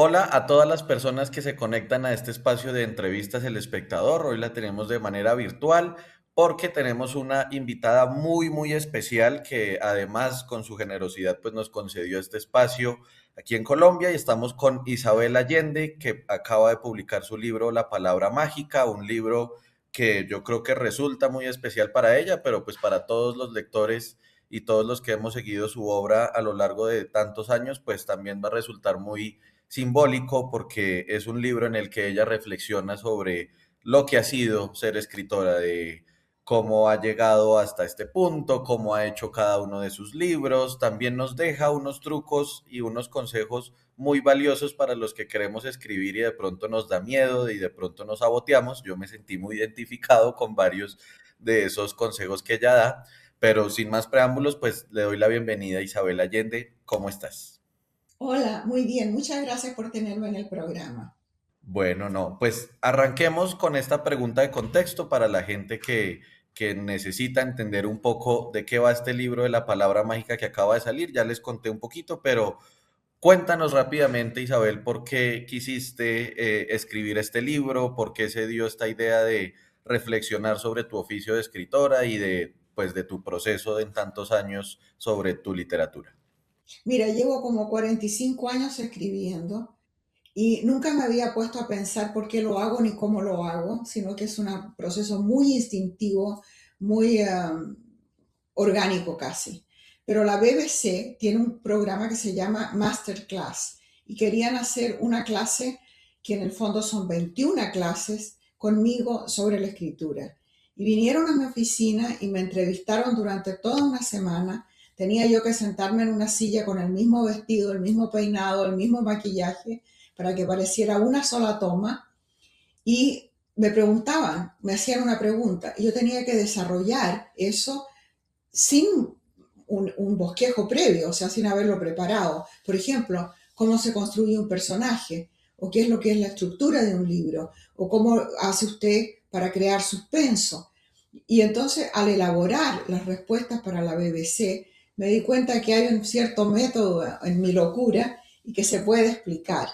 Hola a todas las personas que se conectan a este espacio de entrevistas El Espectador. Hoy la tenemos de manera virtual porque tenemos una invitada muy especial que además con su generosidad pues nos concedió este espacio aquí en Colombia y estamos con Isabel Allende que acaba de publicar su libro La Palabra Mágica, un libro que yo creo que resulta muy especial para ella, pero pues para todos los lectores y todos los que hemos seguido su obra a lo largo de tantos años, pues también va a resultar muy simbólico porque es un libro en el que ella reflexiona sobre lo que ha sido ser escritora, de cómo ha llegado hasta este punto, cómo ha hecho cada uno de sus libros. También nos deja unos trucos y unos consejos muy valiosos para los que queremos escribir y de pronto nos da miedo y de pronto nos saboteamos. Yo me sentí muy identificado con varios de esos consejos que ella da, pero sin más preámbulos, pues le doy la bienvenida a Isabel Allende. ¿Cómo estás? Hola, muy bien. Muchas gracias por tenerme en el programa. Bueno, no, pues arranquemos con esta pregunta de contexto para la gente que necesita entender un poco de qué va este libro de la palabra mágica que acaba de salir. Ya les conté un poquito, pero cuéntanos rápidamente, Isabel, por qué quisiste escribir este libro, por qué se dio esta idea de reflexionar sobre tu oficio de escritora y de, pues, de tu proceso de en tantos años sobre tu literatura. Mira, llevo como 45 años escribiendo y nunca me había puesto a pensar por qué lo hago ni cómo lo hago, sino que es un proceso muy instintivo, muy orgánico casi. Pero la BBC tiene un programa que se llama Masterclass y querían hacer una clase que en el fondo son 21 clases conmigo sobre la escritura. Y vinieron a mi oficina y me entrevistaron durante toda una semana. Tenía yo que sentarme en una silla con el mismo vestido, el mismo peinado, el mismo maquillaje, para que pareciera una sola toma. Y me preguntaban, me hacían una pregunta, y yo tenía que desarrollar eso sin bosquejo previo, o sea, sin haberlo preparado. Por ejemplo, cómo se construye un personaje, o qué es lo que es la estructura de un libro, o cómo hace usted para crear suspenso. Y entonces, al elaborar las respuestas para la BBC, me di cuenta que hay un cierto método en mi locura y que se puede explicar.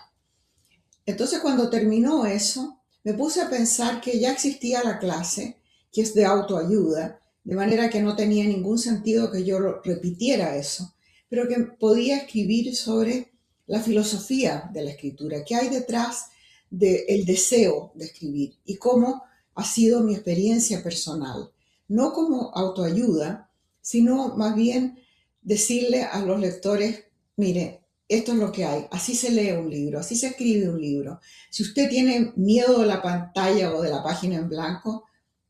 Entonces, cuando terminó eso, me puse a pensar que ya existía la clase, que es de autoayuda, de manera que no tenía ningún sentido que yo repitiera eso, pero que podía escribir sobre la filosofía de la escritura, qué hay detrás del deseo de escribir y cómo ha sido mi experiencia personal, no como autoayuda, sino más bien decirle a los lectores, mire, esto es lo que hay, así se lee un libro, así se escribe un libro. Si usted tiene miedo de la pantalla o de la página en blanco,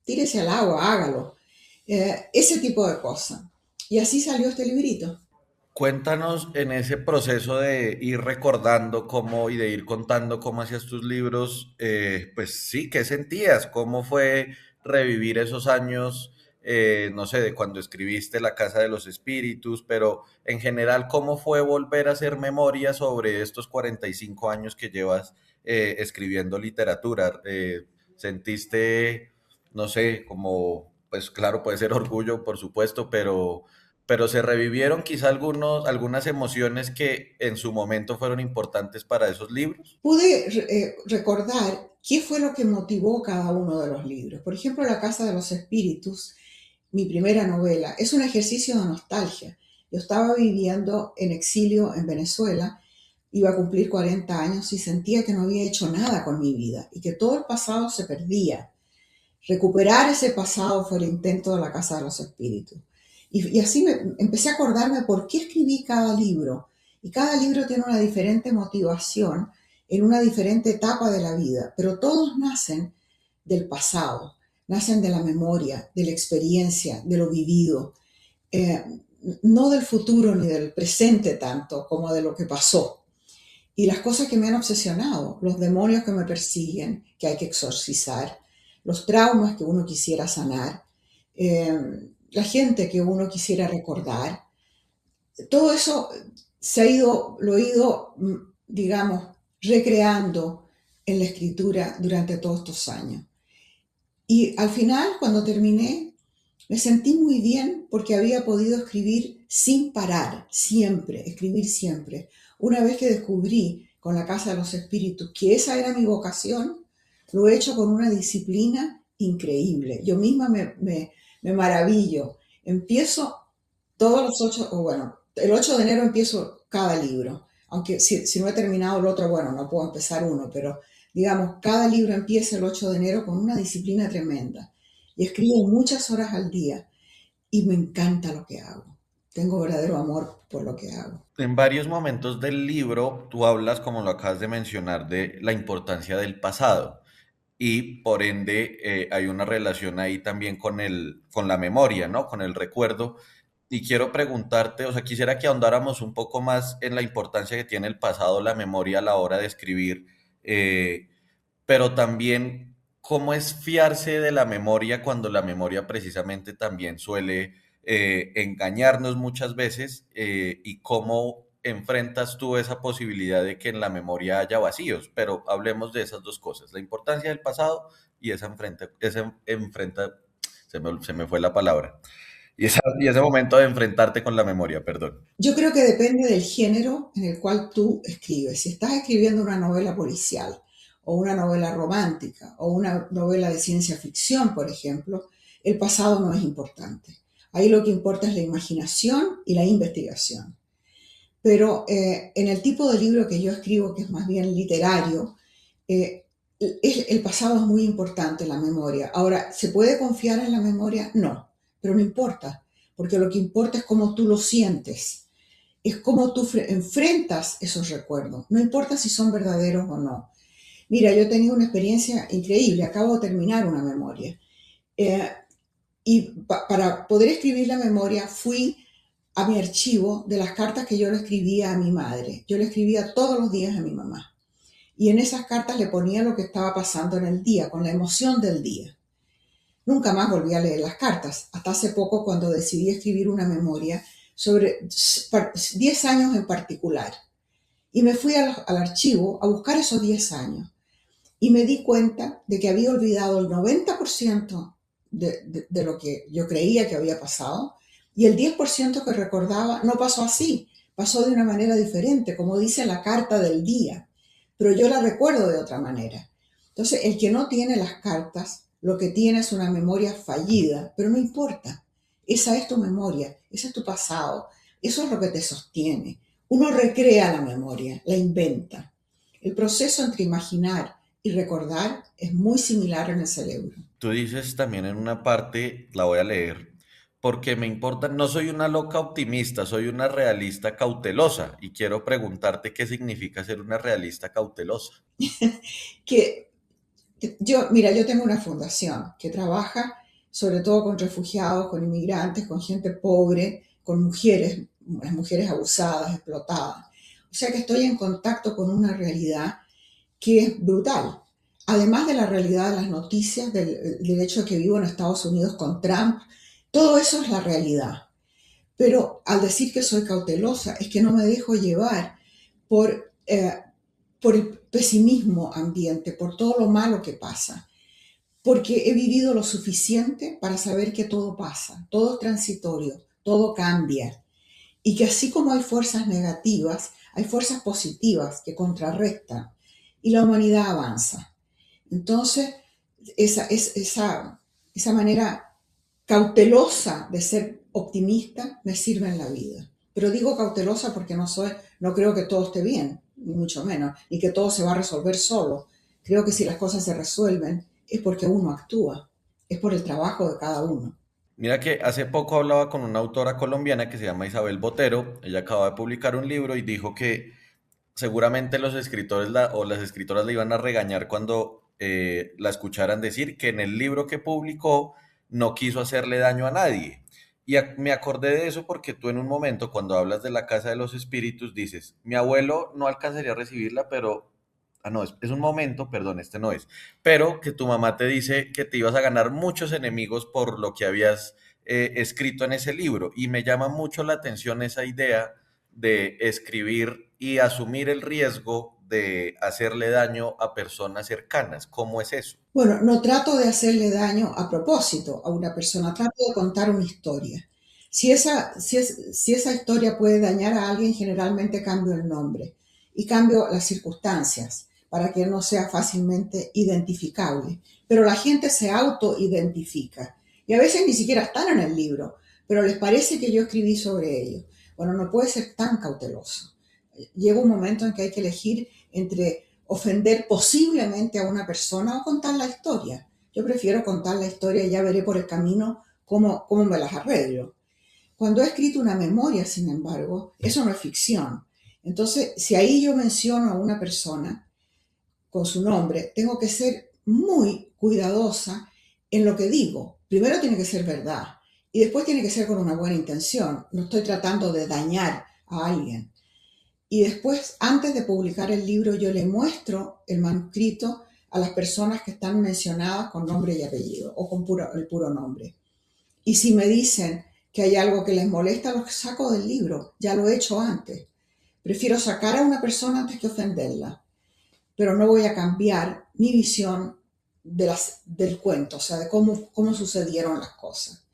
tírese al agua, hágalo. Ese tipo de cosas. Y así salió este librito. Cuéntanos en ese proceso de ir recordando cómo y de ir contando cómo hacías tus libros, pues sí, ¿qué sentías? ¿Cómo fue revivir esos años, no sé, de cuando escribiste La Casa de los Espíritus, pero en general, ¿cómo fue volver a hacer memoria sobre estos 45 años que llevas escribiendo literatura? ¿Sentiste, no sé, como, pues claro, puede ser orgullo, por supuesto, pero se revivieron quizá algunas emociones que en su momento fueron importantes para esos libros? Pude recordar qué fue lo que motivó cada uno de los libros. Por ejemplo, La Casa de los Espíritus, mi primera novela, es un ejercicio de nostalgia. Yo estaba viviendo en exilio en Venezuela, iba a cumplir 40 años y sentía que no había hecho nada con mi vida y que todo el pasado se perdía. Recuperar ese pasado fue el intento de La Casa de los Espíritus. Y así empecé a acordarme por qué escribí cada libro. Y cada libro tiene una diferente motivación en una diferente etapa de la vida, pero todos nacen del pasado, nacen de la memoria, de la experiencia, de lo vivido, eh, no del futuro ni del presente tanto como de lo que pasó. Y las cosas que me han obsesionado, los demonios que me persiguen, que hay que exorcizar, los traumas que uno quisiera sanar, la gente que uno quisiera recordar, todo eso lo he ido, digamos, recreando en la escritura durante todos estos años. Y al final, cuando terminé, me sentí muy bien porque había podido escribir sin parar, siempre, escribir siempre. Una vez que descubrí con la Casa de los Espíritus, que esa era mi vocación, lo he hecho con una disciplina increíble. Yo misma me maravillo. Empiezo todos los 8, o bueno, el 8 de enero empiezo cada libro. Aunque si no he terminado el otro, bueno, no puedo empezar uno, pero digamos, cada libro empieza el 8 de enero con una disciplina tremenda. Y escribo muchas horas al día y me encanta lo que hago. Tengo verdadero amor por lo que hago. En varios momentos del libro tú hablas, como lo acabas de mencionar, de la importancia del pasado y por ende hay una relación ahí también con la memoria, ¿no? Con el recuerdo. Y quiero preguntarte, o sea, quisiera que ahondáramos un poco más en la importancia que tiene el pasado, la memoria a la hora de escribir, eh, pero también cómo es fiarse de la memoria cuando la memoria precisamente también suele engañarnos muchas veces, y cómo enfrentas tú esa posibilidad de que en la memoria haya vacíos, pero hablemos de esas dos cosas, la importancia del pasado y se me fue la palabra, y ese momento de enfrentarte con la memoria, perdón. Yo creo que depende del género en el cual tú escribes. Si estás escribiendo una novela policial o una novela romántica o una novela de ciencia ficción, por ejemplo, el pasado no es importante. Ahí lo que importa es la imaginación y la investigación. Pero en el tipo de libro que yo escribo, que es más bien literario, eh, el pasado es muy importante, la memoria. Ahora, ¿se puede confiar en la memoria? No, pero no importa, porque lo que importa es cómo tú lo sientes, es cómo tú enfrentas esos recuerdos, no importa si son verdaderos o no. Mira, yo he tenido una experiencia increíble, acabo de terminar una memoria. Eh, y para poder escribir la memoria fui a mi archivo de las cartas que yo le escribía a mi madre. Yo le escribía todos los días a mi mamá. Y en esas cartas le ponía lo que estaba pasando en el día, con la emoción del día. Nunca más volví a leer las cartas, hasta hace poco cuando decidí escribir una memoria sobre 10 años en particular. Y me fui al archivo a buscar esos 10 años. Y me di cuenta de que había olvidado el 90% de lo que yo creía que había pasado, y el 10% que recordaba no pasó así, pasó de una manera diferente, como dice la carta del día, pero yo la recuerdo de otra manera. Entonces, el que no tiene las cartas, lo que tiene es una memoria fallida, pero no importa. Esa es tu memoria, ese es tu pasado, eso es lo que te sostiene. Uno recrea la memoria, la inventa. El proceso entre imaginar y recordar es muy similar en el cerebro. Tú dices también en una parte, la voy a leer, porque me importa, no soy una loca optimista, soy una realista cautelosa y quiero preguntarte qué significa ser una realista cautelosa. Que mira, yo tengo una fundación que trabaja sobre todo con refugiados, con inmigrantes, con gente pobre, con mujeres, las mujeres abusadas, explotadas. O sea que estoy en contacto con una realidad que es brutal. Además de la realidad de las noticias, del hecho de que vivo en Estados Unidos con Trump, todo eso es la realidad. Pero al decir que soy cautelosa, es que no me dejo llevar por, por el pesimismo ambiente, por todo lo malo que pasa. Porque he vivido lo suficiente para saber que todo pasa, todo es transitorio, todo cambia. Y que así como hay fuerzas negativas, hay fuerzas positivas que contrarrestan. Y la humanidad avanza. Entonces, esa manera cautelosa de ser optimista me sirve en la vida. Pero digo cautelosa porque no creo que todo esté bien, ni mucho menos, ni que todo se va a resolver solo. Creo que si las cosas se resuelven es porque uno actúa, es por el trabajo de cada uno. Mira que hace poco hablaba con una autora colombiana que se llama Isabel Botero, ella acaba de publicar un libro y dijo que seguramente los escritores o las escritoras le iban a regañar cuando la escucharan decir que en el libro que publicó no quiso hacerle daño a nadie. Y me acordé de eso porque tú en un momento, cuando hablas de la Casa de los Espíritus, dices, mi abuelo no alcanzaría a recibirla, pero... Ah, no, es un momento, perdón, este no es. Pero que tu mamá te dice que te ibas a ganar muchos enemigos por lo que habías escrito en ese libro. Y me llama mucho la atención esa idea de escribir y asumir el riesgo de hacerle daño a personas cercanas. ¿Cómo es eso? Bueno, no trato de hacerle daño a propósito a una persona, trato de contar una historia. Si esa historia puede dañar a alguien, generalmente cambio el nombre y cambio las circunstancias para que no sea fácilmente identificable. Pero la gente se autoidentifica y a veces ni siquiera están en el libro, pero les parece que yo escribí sobre ellos. Bueno, no puede ser tan cauteloso. Llega un momento en que hay que elegir entre ofender posiblemente a una persona o contar la historia. Yo prefiero contar la historia y ya veré por el camino cómo me las arreglo. Cuando he escrito una memoria, sin embargo, eso no es ficción. Entonces, si ahí yo menciono a una persona con su nombre, tengo que ser muy cuidadosa en lo que digo. Primero tiene que ser verdad y después tiene que ser con una buena intención. No estoy tratando de dañar a alguien. Y después, antes de publicar el libro, yo le muestro el manuscrito a las personas que están mencionadas con nombre y apellido o con el puro nombre. Y si me dicen que hay algo que les molesta, los saco del libro. Ya lo he hecho antes. Prefiero sacar a una persona antes que ofenderla, pero no voy a cambiar mi visión del cuento, o sea, de cómo sucedieron las cosas.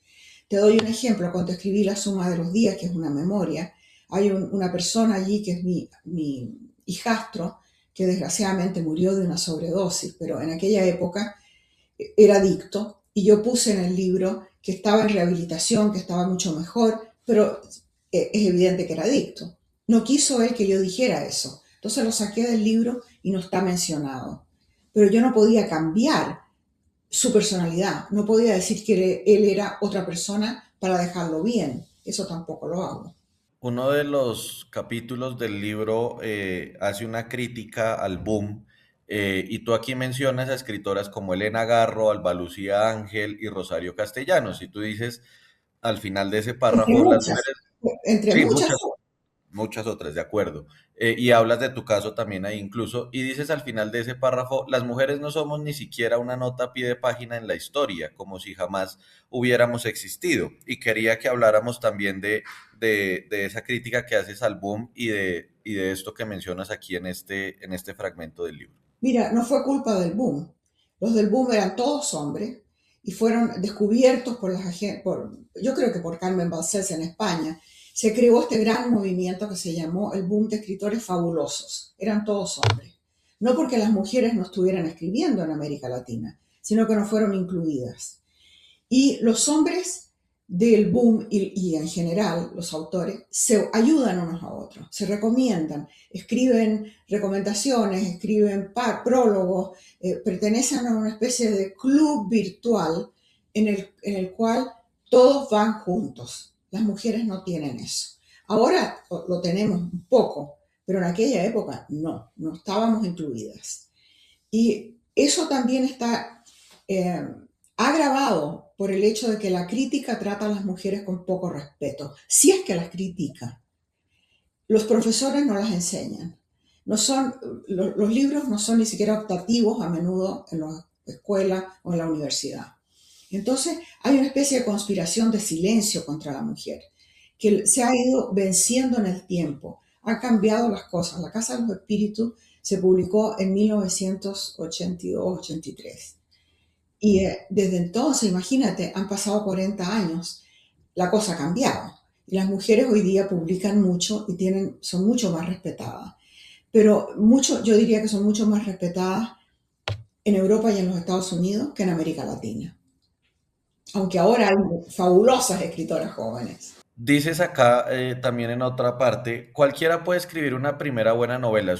Te doy un ejemplo. Cuando escribí La suma de los días, que es una memoria, hay una persona allí que es mi hijastro, que desgraciadamente murió de una sobredosis, pero en aquella época era adicto, y yo puse en el libro que estaba en rehabilitación, que estaba mucho mejor, pero es evidente que era adicto. No quiso él que yo dijera eso, entonces lo saqué del libro y no está mencionado. Pero yo no podía cambiar su personalidad, no podía decir que él era otra persona para dejarlo bien, eso tampoco lo hago. Uno de los capítulos del libro hace una crítica al boom, y tú aquí mencionas a escritoras como Elena Garro, Alba Lucía Ángel y Rosario Castellanos, y tú dices al final de ese Entre párrafo, las muchas, mujeres, entre sí, muchas. muchas otras, de acuerdo. Y hablas de tu caso también ahí incluso, y dices al final de ese párrafo, las mujeres no somos ni siquiera una nota a pie de página en la historia, como si jamás hubiéramos existido. Y quería que habláramos también de esa crítica que haces al boom y de esto que mencionas aquí en este fragmento del libro. Mira, no fue culpa del boom. Los del boom eran todos hombres y fueron descubiertos yo creo que por Carmen Balcells en España. Se creó este gran movimiento que se llamó el boom de escritores fabulosos. Eran todos hombres. No porque las mujeres no estuvieran escribiendo en América Latina, sino que no fueron incluidas. Y los hombres del boom y en general los autores se ayudan unos a otros, se recomiendan, escriben recomendaciones, escriben prólogos, pertenecen a una especie de club virtual en el cual todos van juntos. Las mujeres no tienen eso. Ahora lo tenemos un poco, pero en aquella época no estábamos incluidas. Y eso también está eh, agravado por el hecho de que la crítica trata a las mujeres con poco respeto, si es que las critica. Los profesores no las enseñan. No son, los libros no son ni siquiera optativos a menudo en la escuela o en la universidad. Entonces hay una especie de conspiración de silencio contra la mujer que se ha ido venciendo en el tiempo. Han cambiado las cosas. La Casa de los Espíritus se publicó en 1982-83. Y desde entonces, imagínate, han pasado 40 años, la cosa ha cambiado. Y las mujeres hoy día publican mucho y son mucho más respetadas. Pero yo diría que son mucho más respetadas en Europa y en los Estados Unidos que en América Latina. Aunque ahora hay fabulosas escritoras jóvenes. Dices acá también en otra parte, cualquiera puede escribir una primera buena novela,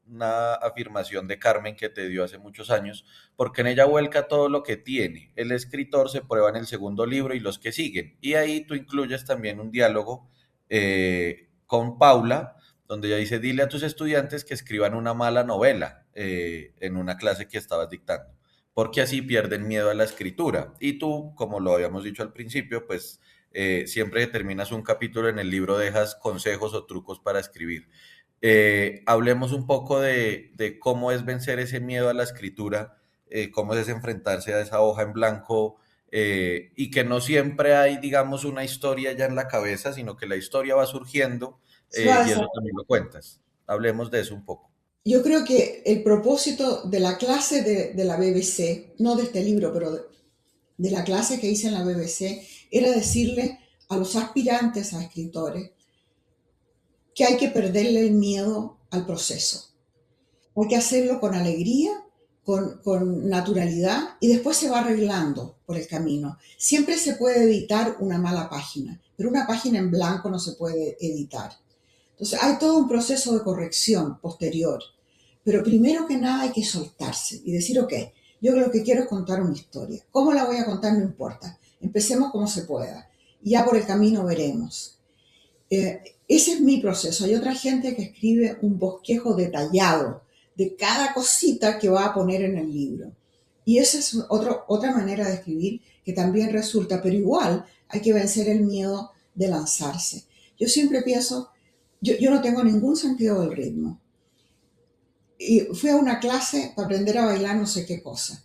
una afirmación de Carmen que te dio hace muchos años, porque en ella vuelca todo lo que tiene. El escritor se prueba en el segundo libro y los que siguen. Y ahí tú incluyes también un diálogo con Paula, donde ella dice, dile a tus estudiantes que escriban una mala novela en una clase que estabas dictando, porque así pierden miedo a la escritura. Y tú, como lo habíamos dicho al principio, pues siempre que terminas un capítulo en el libro dejas consejos o trucos para escribir. Hablemos un poco de cómo es vencer ese miedo a la escritura, cómo es enfrentarse a esa hoja en blanco, y que no siempre hay, digamos, una historia ya en la cabeza, sino que la historia va surgiendo, y eso también lo cuentas. Hablemos de eso un poco. Yo creo que el propósito de la clase de la BBC, no de este libro, pero de la clase que hice en la BBC, era decirle a los aspirantes a escritores que hay que perderle el miedo al proceso. Hay que hacerlo con alegría, con naturalidad y después se va arreglando por el camino. Siempre se puede editar una mala página, pero una página en blanco no se puede editar. Entonces hay todo un proceso de corrección posterior. Pero primero que nada hay que soltarse y decir, ok, yo lo que quiero es contar una historia. ¿Cómo la voy a contar? No importa. Empecemos como se pueda. Y ya por el camino veremos. Ese es mi proceso. Hay otra gente que escribe un bosquejo detallado de cada cosita que va a poner en el libro. Y esa es otra manera de escribir que también resulta, pero igual hay que vencer el miedo de lanzarse. Yo siempre pienso, yo no tengo ningún sentido del ritmo. Y fui a una clase para aprender a bailar no sé qué cosa.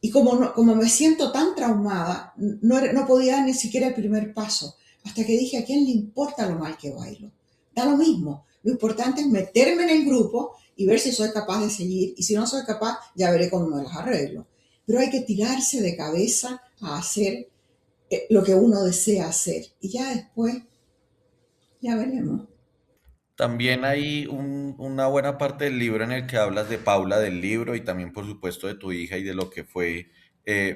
Y como me siento tan traumada, no podía dar ni siquiera el primer paso. Hasta que dije, ¿a quién le importa lo mal que bailo? Da lo mismo. Lo importante es meterme en el grupo y ver si soy capaz de seguir. Y si no soy capaz, ya veré cómo me las arreglo. Pero hay que tirarse de cabeza a hacer lo que uno desea hacer. Y ya después, ya veremos. También hay una buena parte del libro en el que hablas de Paula, del libro, y también por supuesto de tu hija y de lo que fue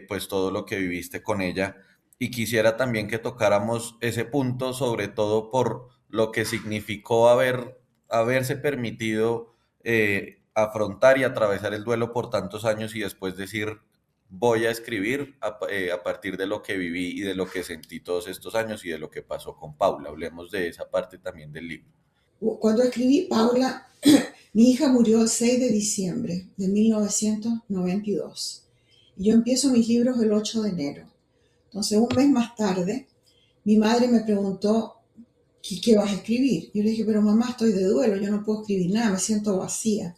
pues todo lo que viviste con ella. Y quisiera también que tocáramos ese punto, sobre todo por lo que significó haberse permitido afrontar y atravesar el duelo por tantos años y después decir, voy a escribir a partir de lo que viví y de lo que sentí todos estos años y de lo que pasó con Paula. Hablemos de esa parte también del libro. Cuando escribí Paula, mi hija murió el 6 de diciembre de 1992. Y yo empiezo mis libros el 8 de enero. Entonces, un mes más tarde, mi madre me preguntó, ¿qué vas a escribir? Yo le dije, pero mamá, estoy de duelo, yo no puedo escribir nada, me siento vacía.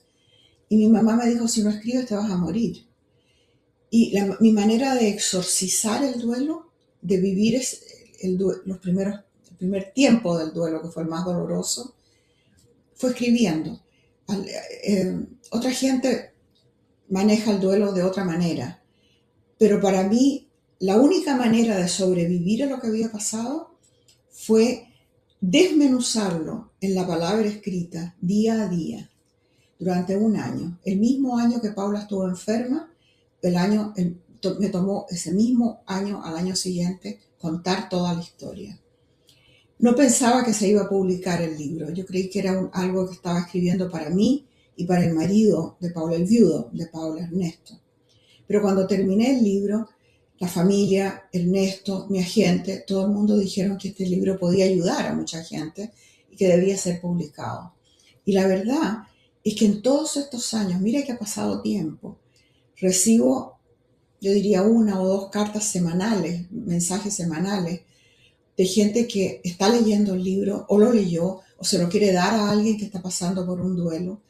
Y mi mamá me dijo, si no escribes te vas a morir. Y mi manera de exorcizar el duelo, de vivir el primer tiempo del duelo, que fue el más doloroso, fue escribiendo. Otra gente maneja el duelo de otra manera, pero para mí la única manera de sobrevivir a lo que había pasado fue desmenuzarlo en la palabra escrita día a día durante un año. El mismo año que Paula estuvo enferma, me tomó ese mismo año al año siguiente contar toda la historia. No pensaba que se iba a publicar el libro. Yo creí que era algo que estaba escribiendo para mí y para el marido de Paula, el viudo de Paula, Ernesto. Pero cuando terminé el libro, la familia, Ernesto, mi agente, todo el mundo dijeron que este libro podía ayudar a mucha gente y que debía ser publicado. Y la verdad es que en todos estos años, mira que ha pasado tiempo, recibo, yo diría, una o dos cartas semanales, mensajes semanales, de gente que está leyendo el libro o lo leyó o se lo quiere dar a alguien que está pasando por un duelo.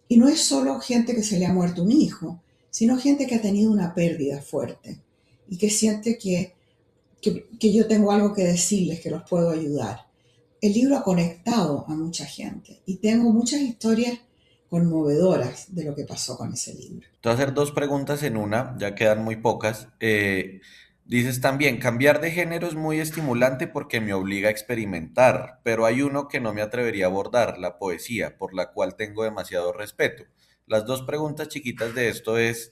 Y no es solo gente que se le ha muerto un hijo, sino gente que ha tenido una pérdida fuerte y que siente que yo tengo algo que decirles, que los puedo ayudar. El libro ha conectado a mucha gente y tengo muchas historias conmovedoras de lo que pasó con ese libro. Te voy a hacer dos preguntas en una, ya quedan muy pocas. Dices también, cambiar de género es muy estimulante porque me obliga a experimentar, pero hay uno que no me atrevería a abordar, la poesía, por la cual tengo demasiado respeto. Las dos preguntas chiquitas de esto es,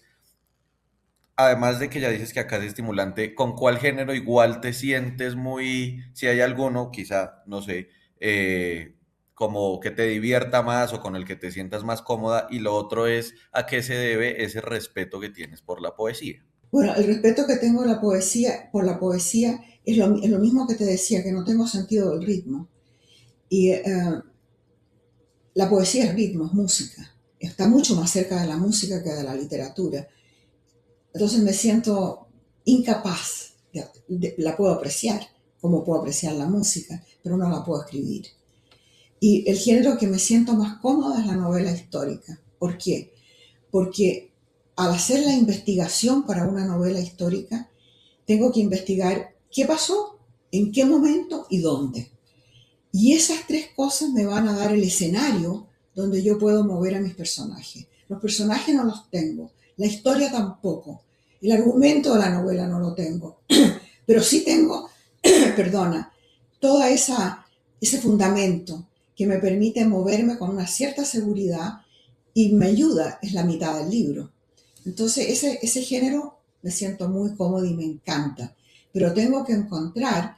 además de que ya dices que acá es estimulante, ¿con cuál género igual te sientes muy, si hay alguno, quizá, no sé, como que te divierta más o con el que te sientas más cómoda? Y lo otro es, ¿a qué se debe ese respeto que tienes por la poesía? Bueno, el respeto que tengo por la poesía es lo mismo que te decía, que no tengo sentido del ritmo. Y la poesía es ritmo, es música. Está mucho más cerca de la música que de la literatura. Entonces me siento incapaz, la puedo apreciar, como puedo apreciar la música, pero no la puedo escribir. Y el género que me siento más cómoda es la novela histórica. ¿Por qué? Porque al hacer la investigación para una novela histórica, tengo que investigar qué pasó, en qué momento y dónde. Y esas tres cosas me van a dar el escenario donde yo puedo mover a mis personajes. Los personajes no los tengo, la historia tampoco, el argumento de la novela no lo tengo, pero sí tengo, perdona, todo ese fundamento que me permite moverme con una cierta seguridad y me ayuda, es la mitad del libro. Entonces ese género me siento muy cómodo y me encanta, pero tengo que encontrar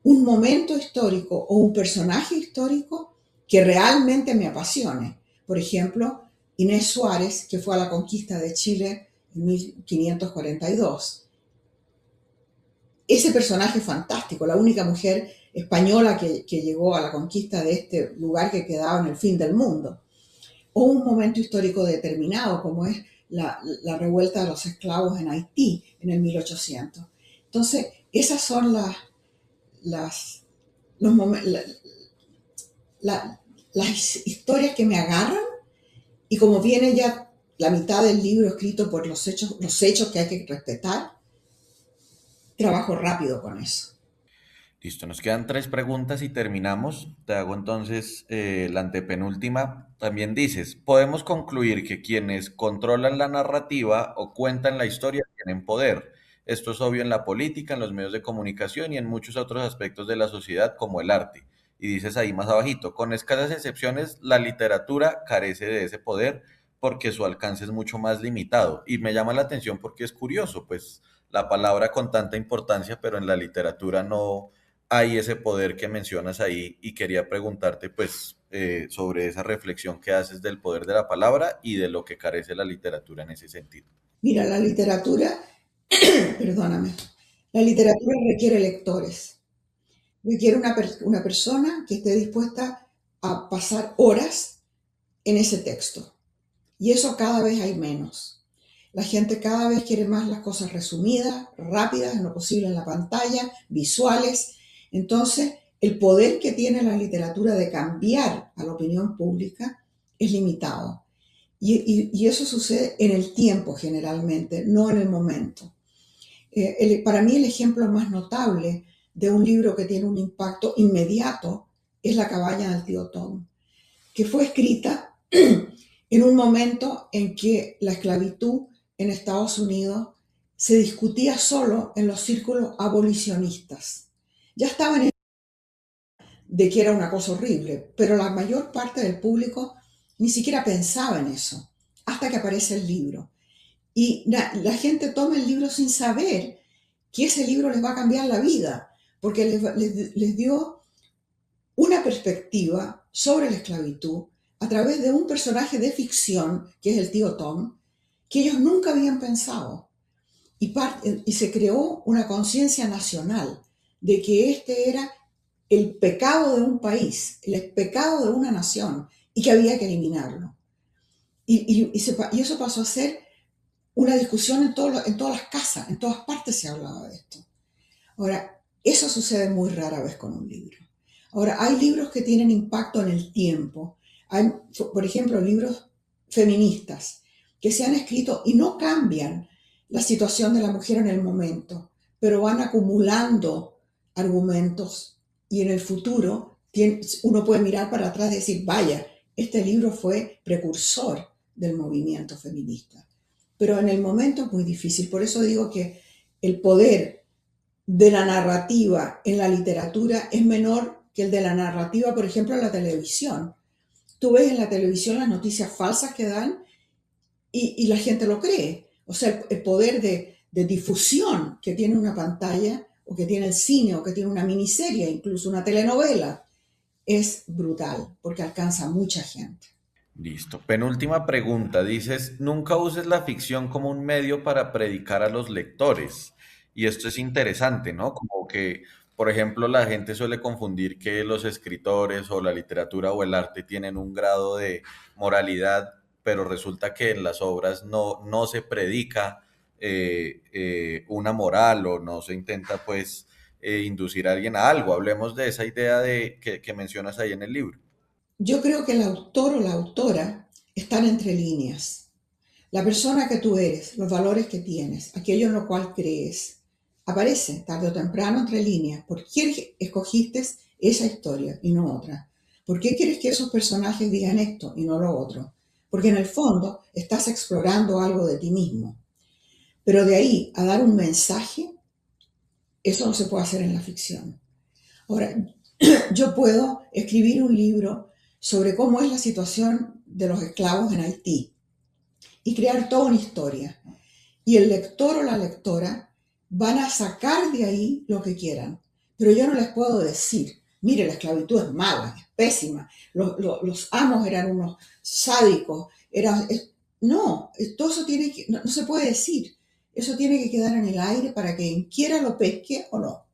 un momento histórico o un personaje histórico que realmente me apasione. Por ejemplo, Inés Suárez, que fue a la conquista de Chile en 1542. Ese personaje fantástico, la única mujer española que llegó a la conquista de este lugar que quedaba en el fin del mundo. O un momento histórico determinado, como es la revuelta de los esclavos en Haití en el 1800. Entonces, esas son las, los la, las historias que me agarran, y como viene ya la mitad del libro escrito por los hechos que hay que respetar, trabajo rápido con eso. Listo, nos quedan tres preguntas y terminamos. Te hago entonces la antepenúltima. También dices, podemos concluir que quienes controlan la narrativa o cuentan la historia tienen poder. Esto es obvio en la política, en los medios de comunicación y en muchos otros aspectos de la sociedad como el arte. Y dices ahí más abajito, con escasas excepciones, la literatura carece de ese poder porque su alcance es mucho más limitado. Y me llama la atención porque es curioso, pues la palabra con tanta importancia, pero en la literatura no hay ese poder que mencionas ahí y quería preguntarte pues sobre esa reflexión que haces del poder de la palabra y de lo que carece la literatura en ese sentido. Mira, la literatura, perdóname, la literatura requiere lectores, requiere una persona que esté dispuesta a pasar horas en ese texto. Y eso cada vez hay menos. La gente cada vez quiere más las cosas resumidas, rápidas, en lo posible en la pantalla, visuales. Entonces, el poder que tiene la literatura de cambiar a la opinión pública es limitado. Y eso sucede en el tiempo generalmente, no en el momento. Para mí el ejemplo más notable de un libro que tiene un impacto inmediato es La cabaña del tío Tom, que fue escrita en un momento en que la esclavitud en Estados Unidos se discutía solo en los círculos abolicionistas. Ya estaban en de que era una cosa horrible, pero la mayor parte del público ni siquiera pensaba en eso, hasta que aparece el libro. Y la gente toma el libro sin saber que ese libro les va a cambiar la vida, porque les dio una perspectiva sobre la esclavitud a través de un personaje de ficción, que es el tío Tom, que ellos nunca habían pensado. Y se creó una conciencia nacional de que este era el pecado de un país, el pecado de una nación, y que había que eliminarlo. Y eso pasó a ser una discusión en todas las casas, en todas partes se hablaba de esto. Ahora, eso sucede muy rara vez con un libro. Ahora, hay libros que tienen impacto en el tiempo. Hay, por ejemplo, libros feministas que se han escrito y no cambian la situación de la mujer en el momento, pero van acumulando argumentos y en el futuro uno puede mirar para atrás y decir, vaya, este libro fue precursor del movimiento feminista. Pero en el momento es muy difícil. Por eso digo que el poder de la narrativa en la literatura es menor que el de la narrativa, por ejemplo, en la televisión. Tú ves en la televisión las noticias falsas que dan y la gente lo cree. O sea, el poder de difusión que tiene una pantalla, o que tiene el cine, o que tiene una miniserie, incluso una telenovela, es brutal, porque alcanza a mucha gente. Listo. Penúltima pregunta. Dices, nunca uses la ficción como un medio para predicar a los lectores. Y esto es interesante, ¿no? Como que, por ejemplo, la gente suele confundir que los escritores o la literatura o el arte tienen un grado de moralidad, pero resulta que en las obras no se predica una moral o no se intenta, pues, inducir a alguien a algo. Hablemos de esa idea que mencionas ahí en el libro. Yo creo que el autor o la autora están entre líneas. La persona que tú eres, los valores que tienes, aquello en lo cual crees, aparece tarde o temprano entre líneas. ¿Por qué escogiste esa historia y no otra? ¿Por qué quieres que esos personajes digan esto y no lo otro? Porque en el fondo estás explorando algo de ti mismo. Pero de ahí a dar un mensaje, eso no se puede hacer en la ficción. Ahora, yo puedo escribir un libro sobre cómo es la situación de los esclavos en Haití y crear toda una historia. Y el lector o la lectora van a sacar de ahí lo que quieran. Pero yo no les puedo decir, mire, la esclavitud es mala, es pésima, los amos eran unos sádicos, no, todo eso tiene que, no se puede decir. Eso tiene que quedar en el aire para que quien quiera lo pesque o no.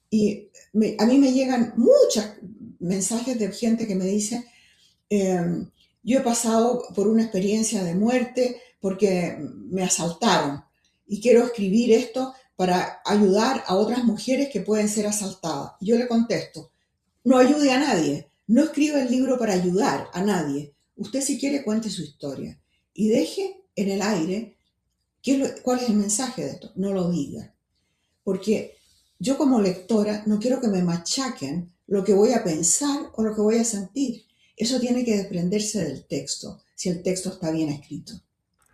Y a mí me llegan muchos mensajes de gente que me dice, eh, yo he pasado por una experiencia de muerte porque me asaltaron y quiero escribir esto para ayudar a otras mujeres que pueden ser asaltadas. Yo le contesto, no ayude a nadie, no escriba el libro para ayudar a nadie. Usted si quiere cuente su historia y deje en el aire cuál es el mensaje de esto. No lo diga, porque yo como lectora no quiero que me machaquen lo que voy a pensar o lo que voy a sentir. Eso tiene que desprenderse del texto, si el texto está bien escrito.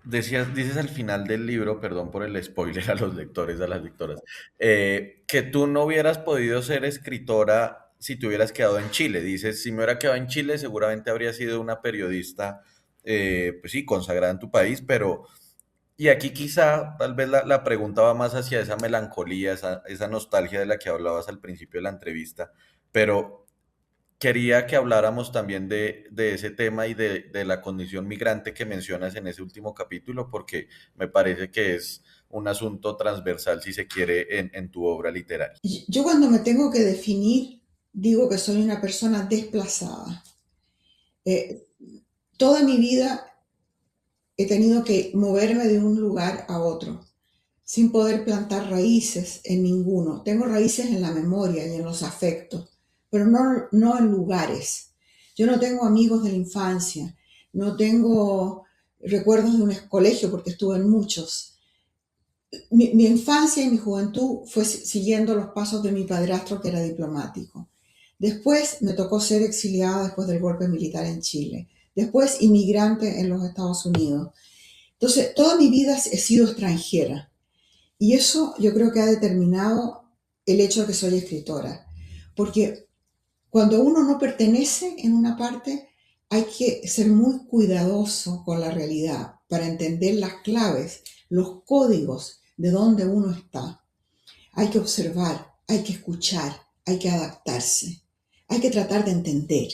Dices al final del libro, perdón por el spoiler a los lectores, a las lectoras, que tú no hubieras podido ser escritora si te hubieras quedado en Chile. Dices, si me hubiera quedado en Chile, seguramente habría sido una periodista, pues sí, consagrada en tu país, pero y aquí quizá tal vez la pregunta va más hacia esa melancolía, esa nostalgia de la que hablabas al principio de la entrevista, pero quería que habláramos también de ese tema y de la condición migrante que mencionas en ese último capítulo, porque me parece que es un asunto transversal, si se quiere, en tu obra literaria. Yo cuando me tengo que definir, digo que soy una persona desplazada. Eh, Toda mi vida he tenido que moverme de un lugar a otro, sin poder plantar raíces en ninguno. Tengo raíces en la memoria y en los afectos, pero no en lugares. Yo no tengo amigos de la infancia, no tengo recuerdos de un colegio porque estuve en muchos. Mi infancia y mi juventud fue siguiendo los pasos de mi padrastro, que era diplomático. Después me tocó ser exiliada después del golpe militar en Chile. Después inmigrante en los Estados Unidos. Entonces, toda mi vida he sido extranjera. Y eso yo creo que ha determinado el hecho de que soy escritora. Porque cuando uno no pertenece en una parte, hay que ser muy cuidadoso con la realidad para entender las claves, los códigos de donde uno está. Hay que observar, hay que escuchar, hay que adaptarse, hay que tratar de entender,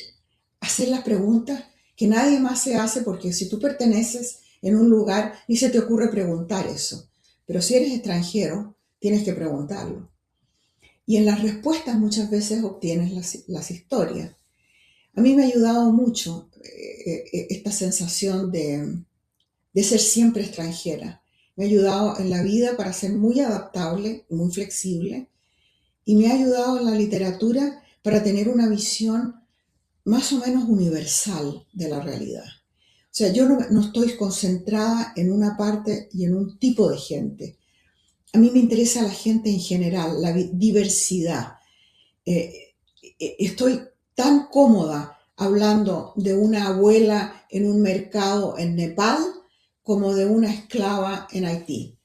hacer las preguntas que nadie más se hace, porque si tú perteneces en un lugar, ni se te ocurre preguntar eso. Pero si eres extranjero, tienes que preguntarlo. Y en las respuestas muchas veces obtienes las historias. A mí me ha ayudado mucho esta sensación de ser siempre extranjera. Me ha ayudado en la vida para ser muy adaptable, muy flexible, y me ha ayudado en la literatura para tener una visión más o menos universal de la realidad. O sea, yo no estoy concentrada en una parte y en un tipo de gente. A mí me interesa la gente en general, la diversidad. Eh, Estoy tan cómoda hablando de una abuela en un mercado en Nepal como de una esclava en Haití,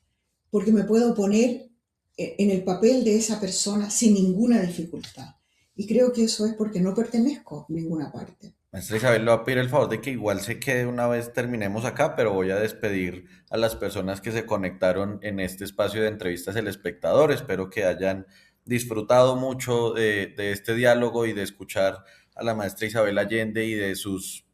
porque me puedo poner en el papel de esa persona sin ninguna dificultad. Y creo que eso es porque no pertenezco a ninguna parte. Maestra Isabel, le voy a pedir el favor de que igual se quede una vez terminemos acá, pero voy a despedir a las personas que se conectaron en este espacio de entrevistas El Espectador. Espero que hayan disfrutado mucho de este diálogo y de escuchar a la maestra Isabel Allende y de sus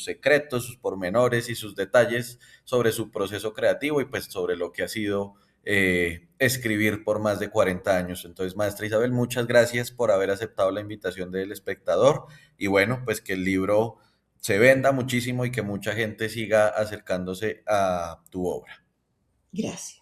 secretos, sus pormenores y sus detalles sobre su proceso creativo y pues sobre lo que ha sido escribir por más de 40 años. Entonces, maestra Isabel, muchas gracias por haber aceptado la invitación del Espectador y bueno, pues que el libro se venda muchísimo y que mucha gente siga acercándose a tu obra. Gracias.